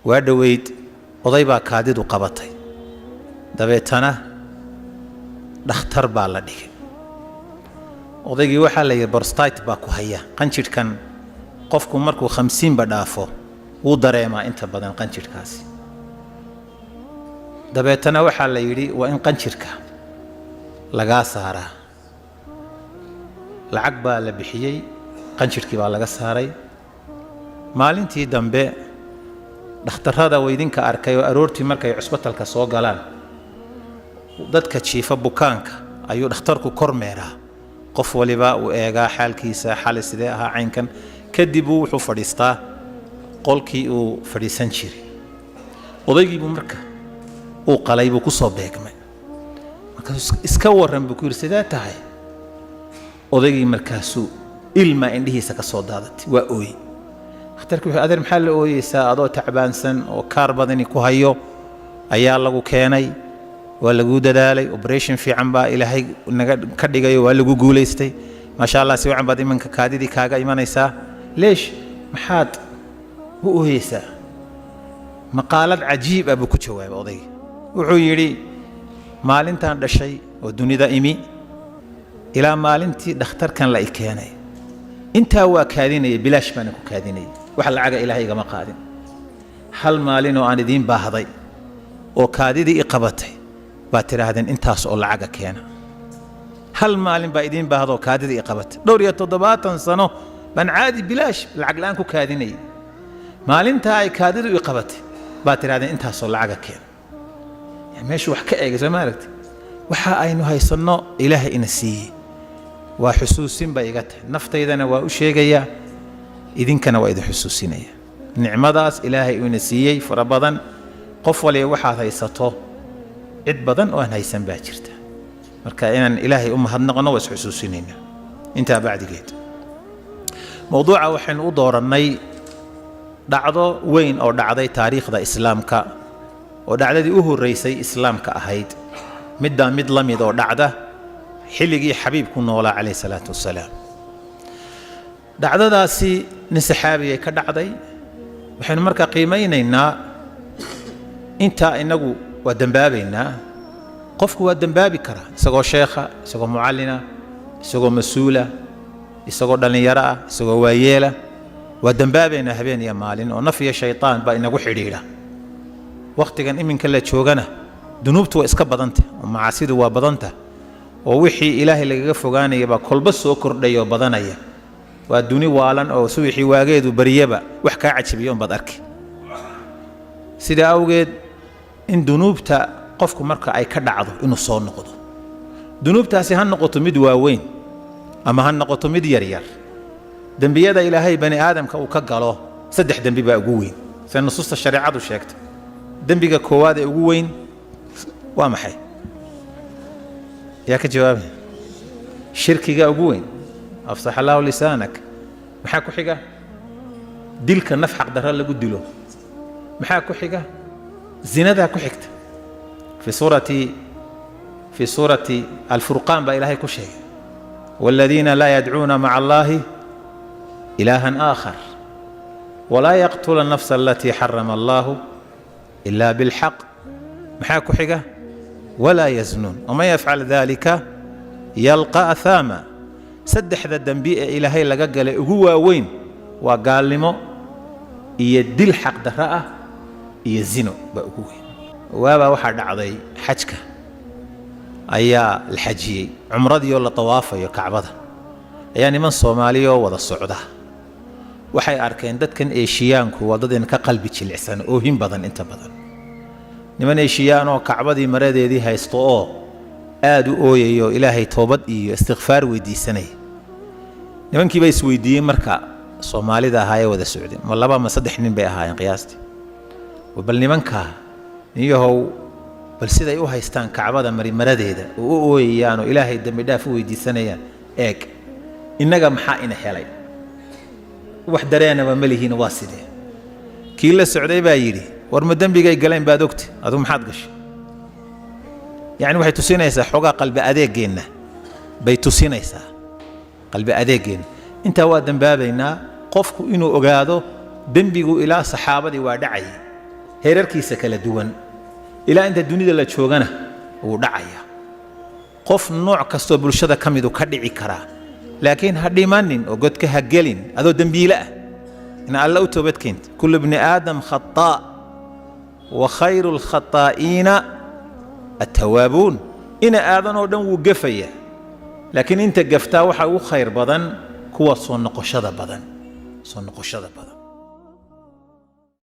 وادويد odaybaa kaadidu qabatay dabeetana dhakhtar baa la dhigay odaygii waxa la yiri prostate baa ku haya qanjirkan qofku markuu 50 ba dhaafo uu dareemaa inta badan qanjirkaasi dabeetana waxa la yiri waa in qanjirka laga saaraa lacag baa la bixiyay qanjirkii baa laga saaray maalintii dambe dhakhtarada weydinka arkay oo aroortii markay cusbatalka soo galaan dadka jiifa bukaanka ayuu dhakhtarku kormeeraa qof waliba uu eegaa xaalkiisa xal sidee aha caynkan kadib uu wuxuu fadhiistaa qolkii uu fadhiisan jiray odaygii marka uu qalay buu ku soo beegmay marka iska waran buu ku yiri sidee tahay odaygii markaasuu ilma indhihiisa ka soo daadatay waa ooy dhakhtarku wuxuu adeer maxaa la ooyeysaa adoo tacbaansan oo kaar badani ku hayo ayaa lagu keenay waa lagu dadaalay operation fiican baa ilaahay naga ka dhigayo waa lagu guuleystay ma sha Allah si wacan baad imanka kaadidii kaaga imanaysaa leesh maxaad u ooyeysaa maqaalad cajiib ah buu ku jawaabay odayga wuxuu yiri maalintan dhashay oo dunida imi ilaa maalintii dhakhtarkan la keenay inta waa kaadinay bilaash baan ku kaadinay wax lacaga ilaahay igama qaadin hal maalin oo aan idin baahday oo kaadidii i qabatay baa tiraahdeen intaas oo lacaga keena hal maalin baa idin baahdo kaadidii i qabatay dhowr iyo 7 sano baan caadi bilaash lacag laan ku kaadinay maalinta ay kaadidu i qabatay baa tiraahdeen intaas oo lacaga keena meeshu wax ka eegayso ma aragtay waxa aynu haysano ilaahay ina siiyay waa xusuusin bay iga tahay naftaydana waa u sheegaya idinkana waa idin xusuusinaya nicmadaas ilaahay uu ina siiyay fara badan qof waliba waxa haysato cid badan oo aan haysan baa jirta marka inaan ilaahay u mahadnaqno waa xusuusinayna inta bacdigeed mawduuca waxaan u dooranay dhacdo weyn oo dhacday taariikhda islaamka oo dhacdadii u horeysay islaamka ahayd mid lamid oo dhacda xilligii xabiibku noolaa calayhi salaatu wasalaam dhacdadaasi nin saxaabi ka dhacday waxaynu markaa qiimeynaynaa inta inagu waa dambaabaynaa qofku waa dambaabi karaa isagoo sheekha isagoo mucallina isagoo masuula isagoo dhalinyaro ah isagoo waayeela waa dambaabaynaa habeen iyo maalin oo naf iyo shaytaan baa inagu xidhiidha waqtigan iminka la joogana dunuubtu waa iska badanta oo macaasidu waa badanta oo wixii ilaahay lagaga fogaanaya ba kolba soo kordhayo badanaya waa duni waalan oo suwixii waageedu bariyaba wax ka cajibiyo bad arki sida awgeed in dunuubta qofku marka ay ka dhacdo inuu soo noqdo dunuubtaasi ha noqoto mid waaweyn ama ha noqoto mid yar yar dambiyada ilaahay bani aadamka uu ka galo 3 dambi baa ugu weyn sida nusuusta shariicadu sheegtay dambiga koowaad ee ugu weyn waa maxay يا كجواب شركي قوين أفصح الله لسانك محاكو حقا ديلك النفحق درها اللي قدلو محاكو حقا زنا ذا كحكت في سورة الفرقان بإلهي كشي والذين لا يدعون مع الله إلها آخر ولا يقتل النفس التي حرم الله إلا بالحق محاكو حقا ولا يزنون وما يفعل ذلك يلقى أثاما سدح ذا الدنبي إلهي لقال هو وين وقال لمو يدل حق دراء يزنو بأقوي وابا واحد عضي حجك أيا الحجي عمرضي ولا طوافة يا كعبة يعني من صوماليا ولا السعودة وحي أركين دد كان إيشيانكو وضدين كقلبي تشلعسان أوهم بدن أنت بدن niman eeshiyaan oo kacbadii maradeedii haysto oo aad u ooyayo ilaahay toobad iyo istighfaar weydiisanay nimankii bay isweydiiyeen marka Soomaalida ahaayay wada Sacuudi ma laba ma 3 nin bay ahaayeen qiyaastii bal nimanka iyahow bal siday u haystaan kacbada maradeeda oo u ooyayaan oo ilaahay dambi dhaaf u weydiisanayaan eeg inaga maxaa ina helay wax dareenaba malihiin waa sidee kii la socday baa yiri ورما دنبيغاي غلين باد اوغتي ادو maxaad gashay يعني waxay tusinaysaa xogaa qalbi adeegeena bay tusinaysaa qalbi adeegeena inta waa dambaabayna qofku inuu ogaado dambigu ilaa saxaabadii waa dhacay heerarkiisa kala duwan ilaa inta dunida la joogana uu dhacaya qof nooc kastoo bulshada ka mid ka dhici karaa laakiin ha dhimanin oo godka ha gelin adoo dambiile ah in alla u toobad keento kullu ibni aadam khata' wa khayrul khataa'iina at-tawaabuun ina aadan oo dhan wuu gafaya laakiin inta gaftaa waxa ugu khayr badan kuwa soo noqoshada badan